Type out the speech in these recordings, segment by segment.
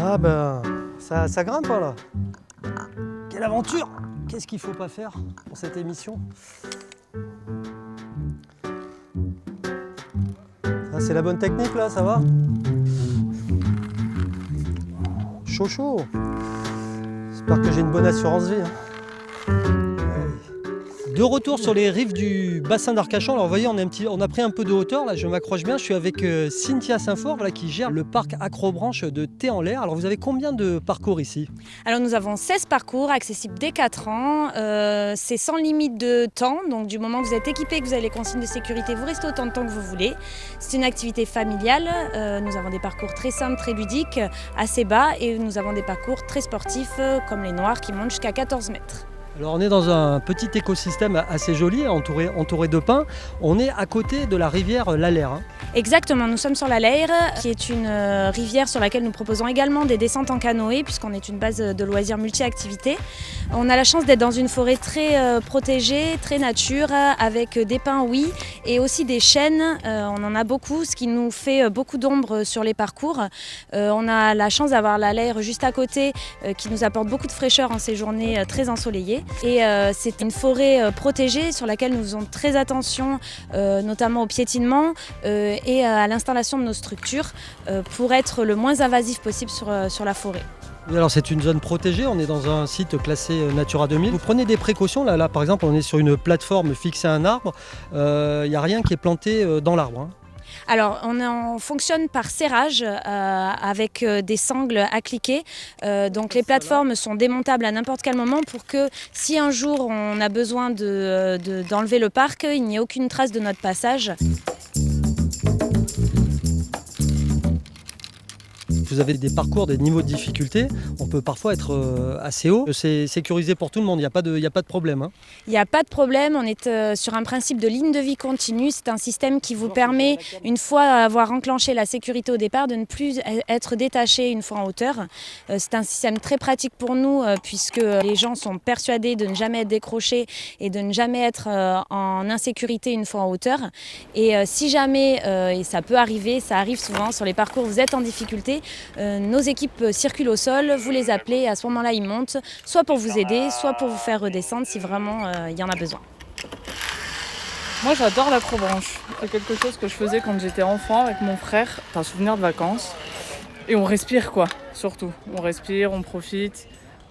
Ah ben, ça grimpe là. Quelle aventure! Qu'est-ce qu'il faut pas faire pour cette émission? Ça, c'est la bonne technique là, ça va? Chaud chaud. J'espère que j'ai une bonne assurance vie. De retour sur les rives du bassin d'Arcachon. Alors vous voyez, on a pris un peu de hauteur. Là, je m'accroche bien. Je suis avec Cynthia Saint-Fort, voilà, qui gère le parc Acrobranche de Thé-en-l'Air. Alors vous avez combien de parcours ici? Alors nous avons 16 parcours accessibles dès 4 ans. C'est sans limite de temps. Donc du moment que vous êtes équipé, que vous avez les consignes de sécurité, vous restez autant de temps que vous voulez. C'est une activité familiale. Nous avons des parcours très simples, très ludiques, assez bas. Et nous avons des parcours très sportifs, comme les noirs, qui montent jusqu'à 14 mètres. Alors on est dans un petit écosystème assez joli, entouré de pins. On est à côté de la rivière l'Alaire. Exactement, nous sommes sur la Laire, qui est une rivière sur laquelle nous proposons également des descentes en canoë, puisqu'on est une base de loisirs multi-activités. On a la chance d'être dans une forêt très protégée, très nature, avec des pins, oui, et aussi des chênes. On en a beaucoup, ce qui nous fait beaucoup d'ombre sur les parcours. On a la chance d'avoir la Laire juste à côté, qui nous apporte beaucoup de fraîcheur en ces journées très ensoleillées. Et c'est une forêt protégée sur laquelle nous faisons très attention, notamment au piétinement et à l'installation de nos structures pour être le moins invasif possible sur la forêt. Oui, alors c'est une zone protégée, on est dans un site classé Natura 2000. Vous prenez des précautions, là par exemple on est sur une plateforme fixée à un arbre, il n'y a rien qui est planté dans l'arbre. Alors, on fonctionne par serrage avec des sangles à cliquer. Donc, les plateformes sont démontables à n'importe quel moment pour que si un jour on a besoin d'enlever le parc, il n'y ait aucune trace de notre passage. Vous avez des parcours, des niveaux de difficulté, on peut parfois être assez haut. C'est sécurisé pour tout le monde, il n'y a pas de problème. Il n'y a pas de problème, on est sur un principe de ligne de vie continue. C'est un système qui vous permet, une fois avoir enclenché la sécurité au départ, de ne plus être détaché une fois en hauteur. C'est un système très pratique pour nous puisque les gens sont persuadés de ne jamais être décrochés et de ne jamais être en insécurité une fois en hauteur. Et si jamais, et ça peut arriver, ça arrive souvent sur les parcours, vous êtes en difficulté, nos équipes circulent au sol, vous les appelez et à ce moment-là ils montent, soit pour vous aider, soit pour vous faire redescendre si vraiment il y en a besoin. Moi j'adore l'acrobranche, c'est quelque chose que je faisais quand j'étais enfant avec mon frère, c'est un souvenir de vacances. Et on respire quoi, surtout, on respire, on profite,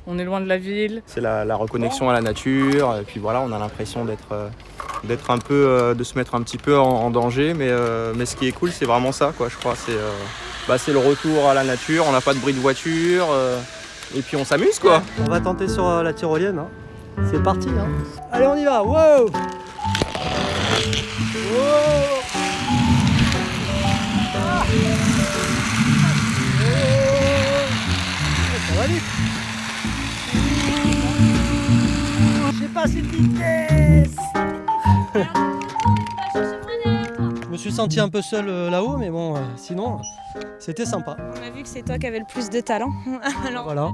on est loin de la ville. C'est la reconnexion à la nature, et puis voilà, on a l'impression d'être un peu, de se mettre un petit peu en danger, mais ce qui est cool c'est vraiment ça quoi, je crois, c'est le retour à la nature, on n'a pas de bruit de voiture, et puis on s'amuse quoi. On va tenter sur la tyrolienne, c'est parti. Allez on y va, wow, wow. Ah. Ça va vite. J'ai pas assez de vitesse. Je me suis senti un peu seul là-haut, mais bon, sinon, c'était sympa. On a vu que c'est toi qui avais le plus de talent. Alors, voilà.